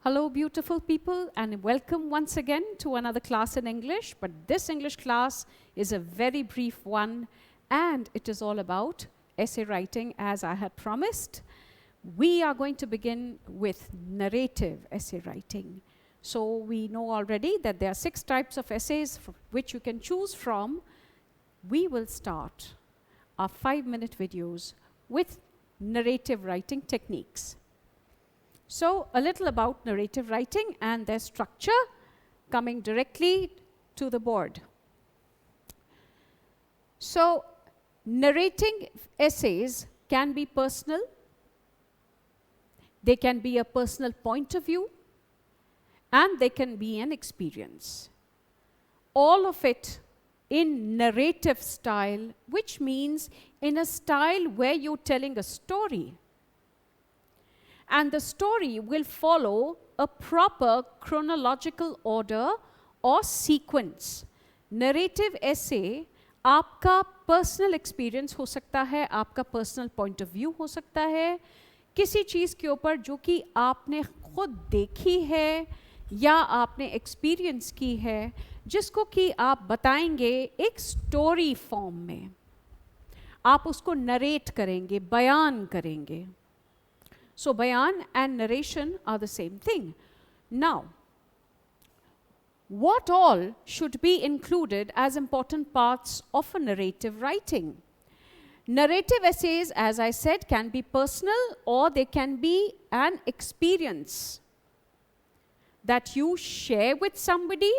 Hello, beautiful people, and welcome once again to another class in English. But this English class is a very brief one, and it is all about essay writing, as I had promised. We are going to begin with narrative essay writing. So we know already that there are 6 types of essays which you can choose from. We will start our 5-minute videos with narrative writing techniques. So a little about narrative writing and their structure coming directly to the board. So narrating essays can be personal. They can be a personal point of view, and they can be an experience. All of it in narrative style, which means in a style where you're telling a story. And the story will follow a proper chronological order or sequence. Narrative essay आपका personal experience हो सकता है, आपका personal point of view हो सकता है, किसी चीज़ के ऊपर जो कि आपने खुद देखी है या आपने experience की है, जिसको कि आप बताएंगे एक story form में. आप उसको narrate करेंगे, बयान करेंगे. So bayan and narration are the same thing. Now, what all should be included as important parts of a narrative writing? Narrative essays, as I said, can be personal or they can be an experience that you share with somebody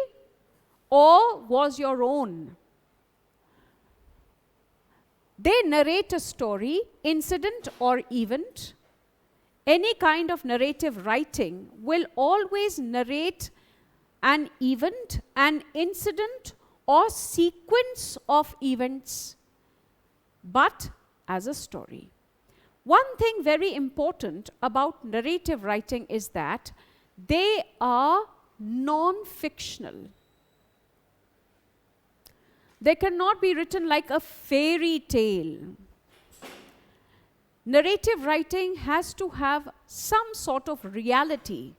or was your own. They narrate a story, incident or event. Any kind of narrative writing will always narrate an event, an incident, or sequence of events, but as a story. One thing very important about narrative writing is that they are non-fictional. They cannot be written like a fairy tale. Narrative writing has to have some sort of reality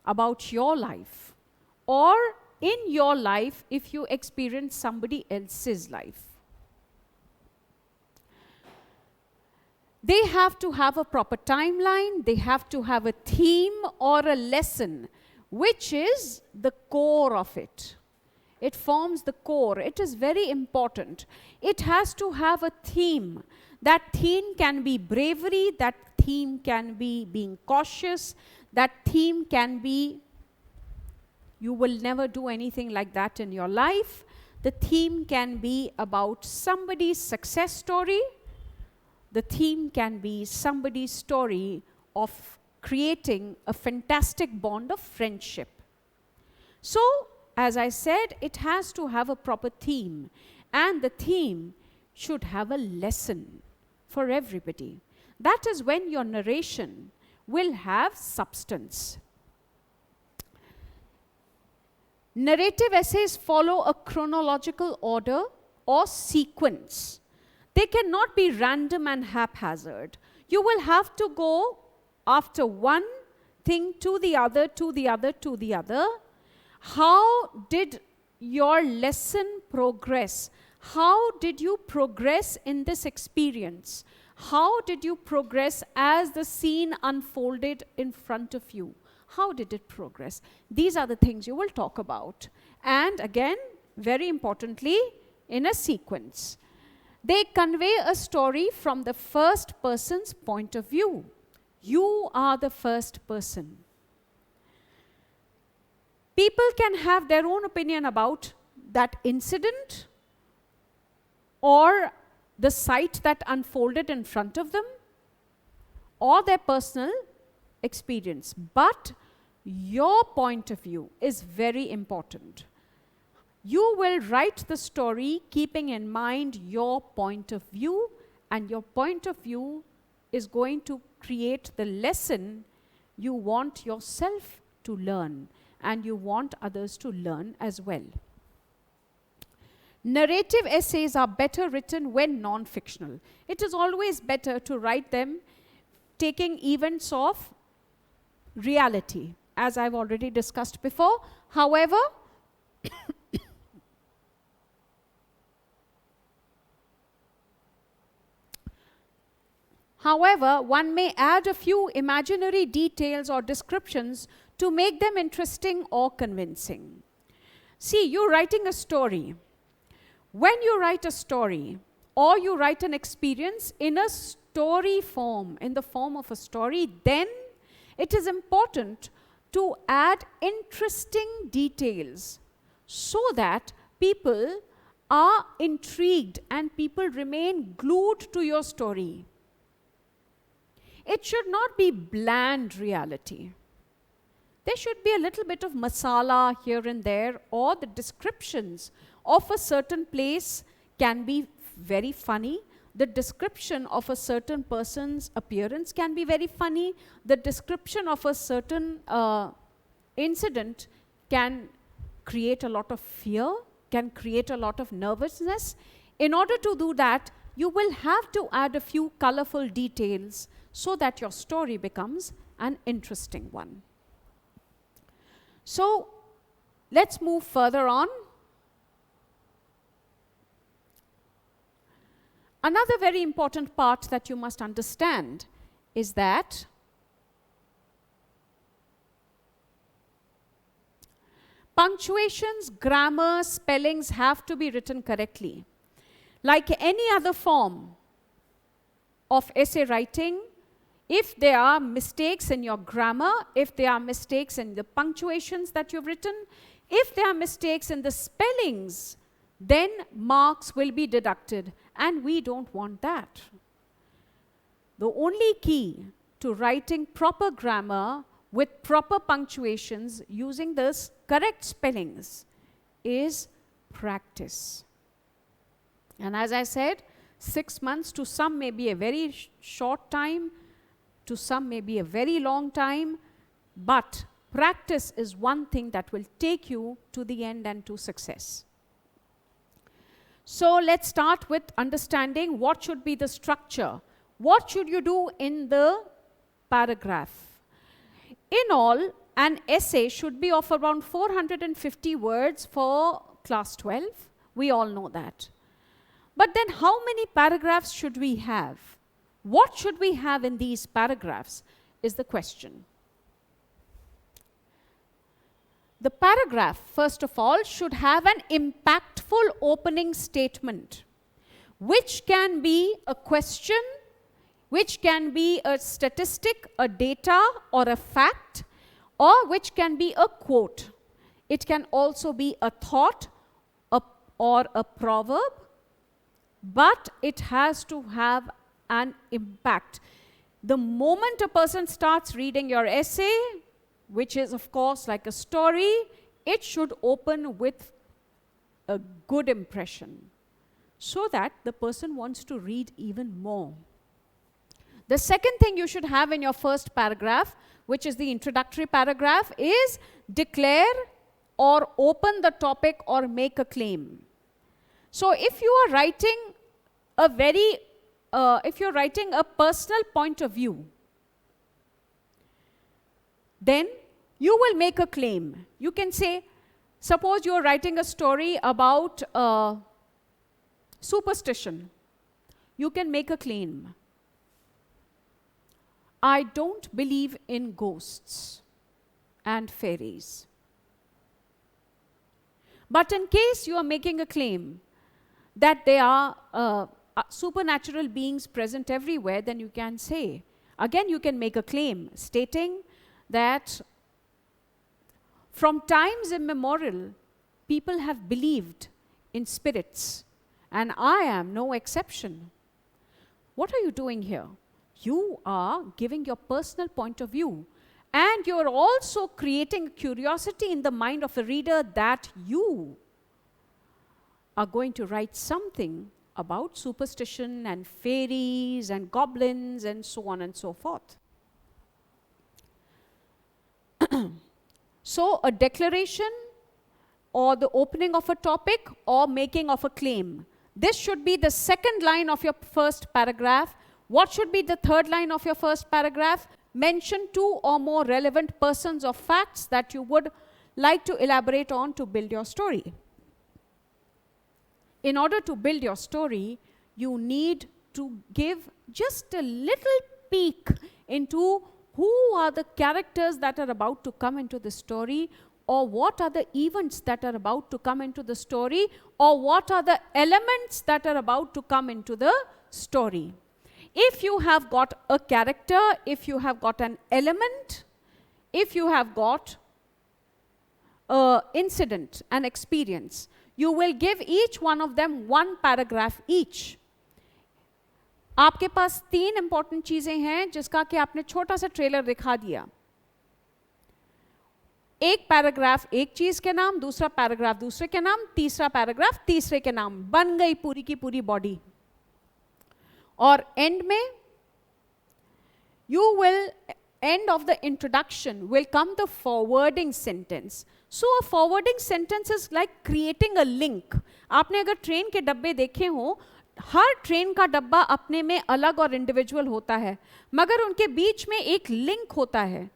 about your life, or in your life if you experience somebody else's life. They have to have a proper timeline, they have to have a theme or a lesson, which is the core of it. It forms the core. It is very important. It has to have a theme. That theme can be bravery, that theme can be being cautious, that theme can be you will never do anything like that in your life. The theme can be about somebody's success story. The theme can be somebody's story of creating a fantastic bond of friendship. So, as I said, it has to have a proper theme, and the theme should have a lesson for everybody. That is when your narration will have substance. Narrative essays follow a chronological order or sequence. They cannot be random and haphazard. You will have to go after one thing to the other, to the other, to the other. How did your lesson progress? How did you progress in this experience? How did you progress as the scene unfolded in front of you? How did it progress? These are the things you will talk about. And again, very importantly, in a sequence. They convey a story from the first person's point of view. You are the first person. People can have their own opinion about that incident or the sight that unfolded in front of them or their personal experience. But your point of view is very important. You will write the story keeping in mind your point of view, and your point of view is going to create the lesson you want yourself to learn, and you want others to learn as well. Narrative essays are better written when non-fictional. It is always better to write them taking events of reality. as I've already discussed before. However, one may add a few imaginary details or descriptions to make them interesting or convincing. See, you're writing a story. When you write a story or you write an experience in a story form, in the form of a story, then it is important to add interesting details so that people are intrigued and people remain glued to your story. It should not be bland reality. There should be a little bit of masala here and there, or the descriptions of a certain place can be very funny. The description of a certain person's appearance can be very funny. The description of a certain incident can create a lot of fear, can create a lot of nervousness. In order to do that, you will have to add a few colorful details so that your story becomes an interesting one. So, let's move further on. Another very important part that you must understand is that punctuations, grammar, spellings have to be written correctly. Like any other form of essay writing, if there are mistakes in your grammar, if there are mistakes in the punctuations that you've written, if there are mistakes in the spellings, then marks will be deducted, and we don't want that. The only key to writing proper grammar with proper punctuations using this correct spellings is practice. And as I said, 6 months to some may be a very short time, to some may be a very long time, but practice is one thing that will take you to the end and to success. So let's start with understanding what should be the structure. What should you do in the paragraph? In all, an essay should be of around 450 words for class 12. We all know that. But then how many paragraphs should we have? What should we have in these paragraphs is the question. The paragraph, first of all, should have an impactful opening statement, which can be a question, which can be a statistic, a data, or a fact, or which can be a quote. It can also be a thought or a proverb, but it has to have an impact. The moment a person starts reading your essay, which is of course like a story, it should open with a good impression so that the person wants to read even more. The second thing you should have in your first paragraph, which is the introductory paragraph, is declare or open the topic or make a claim. So if you are writing if you're writing a personal point of view, then you will make a claim. You can say, suppose you're writing a story about superstition. You can make a claim. I don't believe in ghosts and fairies. But in case you are making a claim that there are supernatural beings present everywhere, then you can say, again you can make a claim stating that from times immemorial, people have believed in spirits, and I am no exception. What are you doing here? You are giving your personal point of view, and you're also creating curiosity in the mind of a reader that you are going to write something about superstition and fairies and goblins and so on and so forth. So a declaration or the opening of a topic or making of a claim. This should be the second line of your first paragraph. What should be the third line of your first paragraph? mention 2 or more relevant persons or facts that you would like to elaborate on to build your story. In order to build your story, you need to give just a little peek into who are the characters that are about to come into the story, or what are the events that are about to come into the story, or what are the elements that are about to come into the story. If you have got a character, if you have got an element, if you have got an incident, an experience, you will give each one of them 1 paragraph each. आपके पास 3 important चीजें हैं जिसका कि आपने छोटा सा trailer दिखा दिया. एक पैराग्राफ एक चीज के नाम, दूसरा पैराग्राफ दूसरे के नाम, तीसरा पैराग्राफ तीसरे के नाम, बन गई पूरी की पूरी बॉडी. और एंड में you will, end of the introduction will come the forwarding sentence. So a forwarding sentence is like creating a link. आपने अगर ट्रेन के डब्बे देखे हो, हर ट्रेन का डब्बा अपने में अलग और इंडिविजुअल होता है, मगर उनके बीच में एक लिंक होता है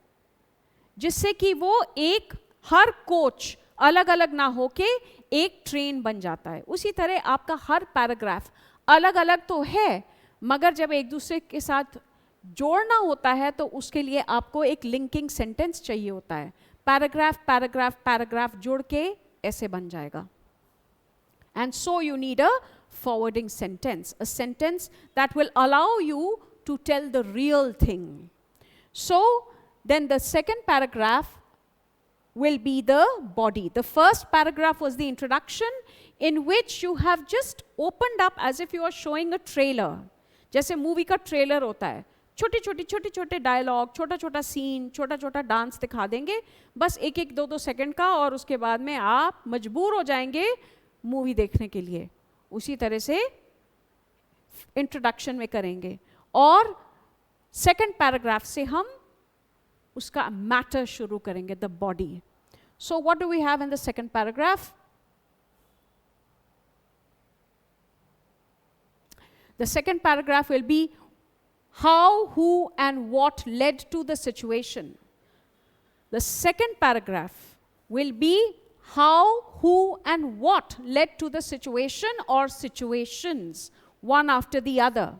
जिससे कि वो एक हर कोच अलग अलग ना होके एक ट्रेन बन जाता है. उसी तरह आपका हर पैराग्राफ अलग अलग तो है, मगर जब एक दूसरे के साथ जोड़ना होता है तो उसके लिए आपको एक लिंकिंग सेंटेंस चाहिए होता है. पैराग्राफ पैराग्राफ पैराग्राफ जोड़ के ऐसे बन जाएगा. And so you need a forwarding sentence, a sentence that will allow you to tell the real thing. So then the second paragraph will be the body. The first paragraph was the introduction, in which you have just opened up as if you are showing a trailer. जैसे movie का trailer होता है, छोटे छोटे dialogue, छोटा छोटा scene, छोटा छोटा डांस दिखा देंगे, बस 1-2 सेकंड का, और उसके बाद में आप मजबूर हो जाएंगे मूवी देखने के लिए. उसी तरह से इंट्रोडक्शन में करेंगे, और सेकंड पैराग्राफ से हम उसका मैटर शुरू करेंगे, the body. So what do we have in the second paragraph? The second paragraph will be how, who, and what led to the situation. The second paragraph will be how, who, and what led to the situation or situations, one after the other.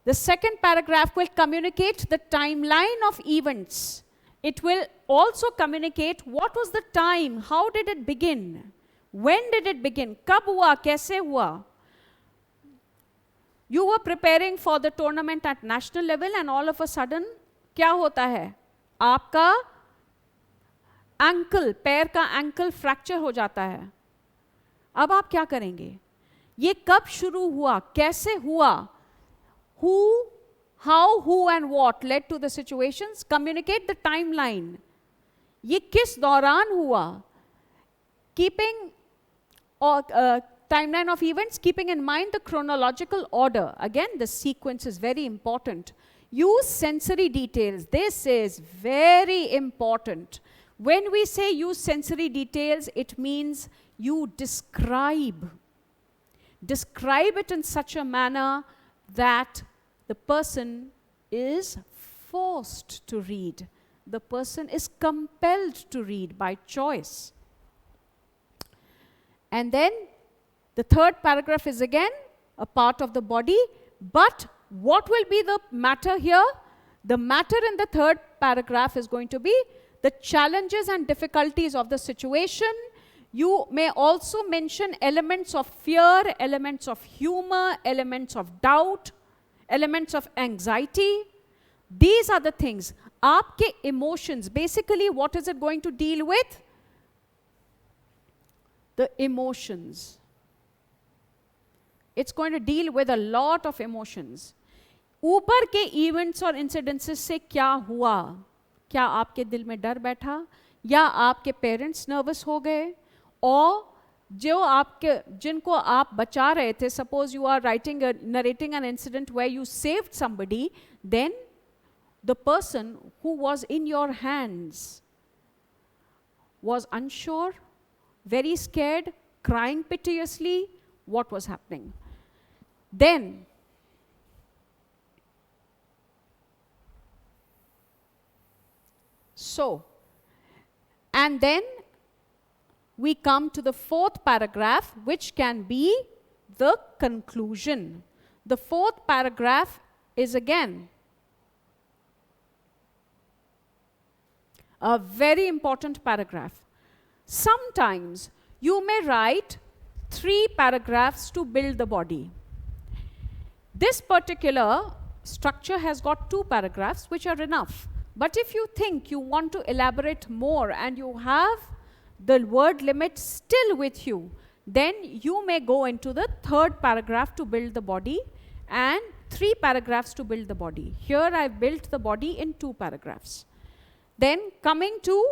The second paragraph will communicate the timeline of events. It will also communicate what was the time, how did it begin, when did it begin, कब हुआ, कैसे हुआ. You were preparing for the tournament at national level and all of a sudden क्या होता है, आपका ankle, पैर का एंकल फ्रैक्चर हो जाता है. अब आप क्या करेंगे? ये कब शुरू हुआ, कैसे हुआ, who, how, who and what led to the situations, communicate the timeline. ये किस दौरान हुआ, keeping or timeline of events, keeping in mind the chronological order. Again, the sequence is very important. Use sensory details. This is very important. When we say use sensory details, it means you describe. Describe it in such a manner that the person is forced to read. The person is compelled to read by choice. And then the third paragraph is again a part of the body, but what will be the matter here? The matter in the third paragraph is going to be the challenges and difficulties of the situation. You may also mention elements of fear, elements of humor, elements of doubt, elements of anxiety. These are the things. Aapke emotions, basically what is it going to deal with? The emotions. It's going to deal with a lot of emotions. ऊपर के events और incidences से क्या हुआ? क्या आपके दिल में डर बैठा, या आपके पेरेंट्स नर्वस हो गए, और जो आपके जिनको आप बचा रहे थे, suppose you are narrating an incident where you saved somebody, then the person who was in your hands was unsure, very scared, crying piteously. What was happening? Then So, and then we come to the fourth paragraph, which can be the conclusion. The fourth paragraph is again a very important paragraph. Sometimes you may write 3 paragraphs to build the body. This particular structure has got 2 paragraphs, which are enough. But if you think you want to elaborate more and you have the word limit still with you, then you may go into the 3rd paragraph to build the body and 3 paragraphs to build the body. Here I built the body in 2 paragraphs. Then coming to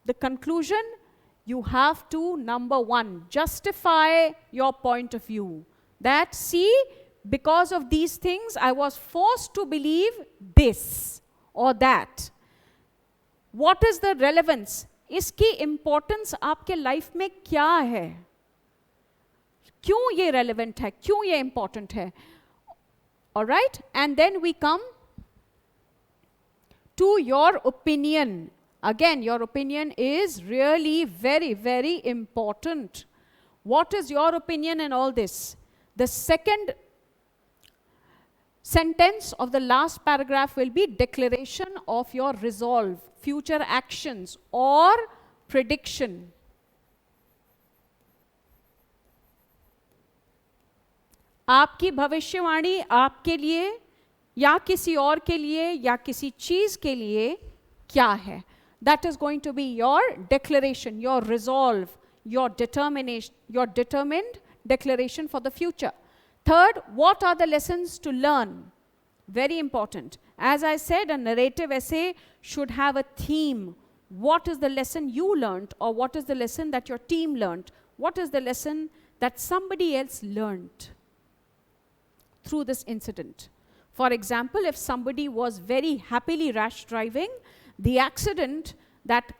the conclusion, you have to, number 1, justify your point of view. That, see, because of these things, I was forced to believe this or that. What is the relevance? इसकी importance आपके life में क्या है? क्यों ये relevant है? क्यों ये important है? Alright? And then we come to your opinion. Again, your opinion is really very, very important. What is your opinion in all this? The second sentence of the last paragraph will be declaration of your resolve, future actions or prediction. आपकी भविष्यवाणी आपके लिए या किसी और के लिए या किसी चीज के लिए क्या है? That is going to be your declaration, your resolve, your determination, your determined declaration for the future. Third, what are the lessons to learn? Very important. As I said, a narrative essay should have a theme. What is the lesson you learned, or what is the lesson that your team learned? What is the lesson that somebody else learned through this incident? For example, if somebody was very happily rash driving, the accident that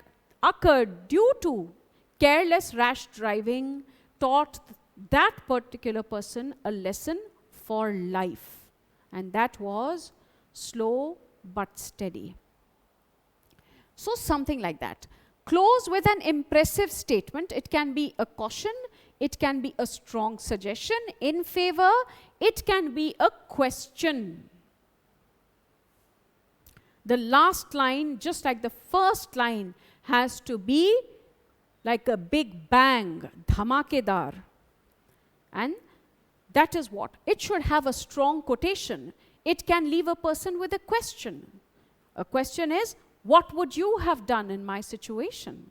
occurred due to careless rash driving taught that particular person a lesson for life. And that was slow but steady. So something like that. Close with an impressive statement. It can be a caution. It can be a strong suggestion in favor. It can be a question. The last line, just like the first line, has to be like a big bang, dhamakedar. And that is what? It should have a strong quotation. It can leave a person with a question. A question is, what would you have done in my situation?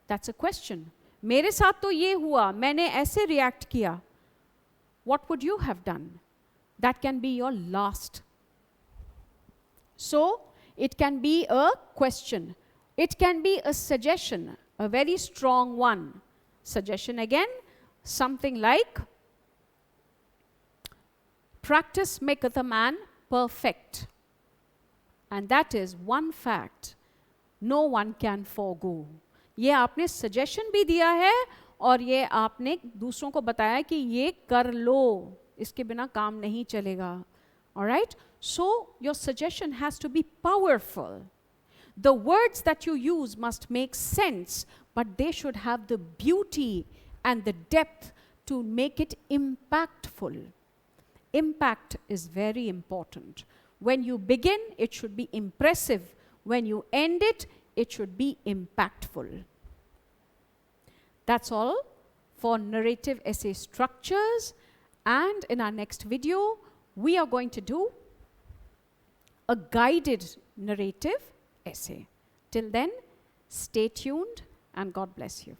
That's a question. मेरे साथ तो ये हुआ, मैंने ऐसे react किया. What would you have done? That can be your last. So, it can be a question. It can be a suggestion, a very strong one. Suggestion again, something like, practice maketh a man perfect. And that is one fact no one can forego. ये आपने suggestion भी दिया है और ये आपने दूसरों को बताया कि ये कर लो, इसके बिना काम नहीं चलेगा. Alright? So, your suggestion has to be powerful. The words that you use must make sense, but they should have the beauty and the depth to make it impactful. Impact is very important. When you begin, it should be impressive. When you end it, it should be impactful. That's all for narrative essay structures. And in our next video, we are going to do a guided narrative essay. Till then, stay tuned and God bless you.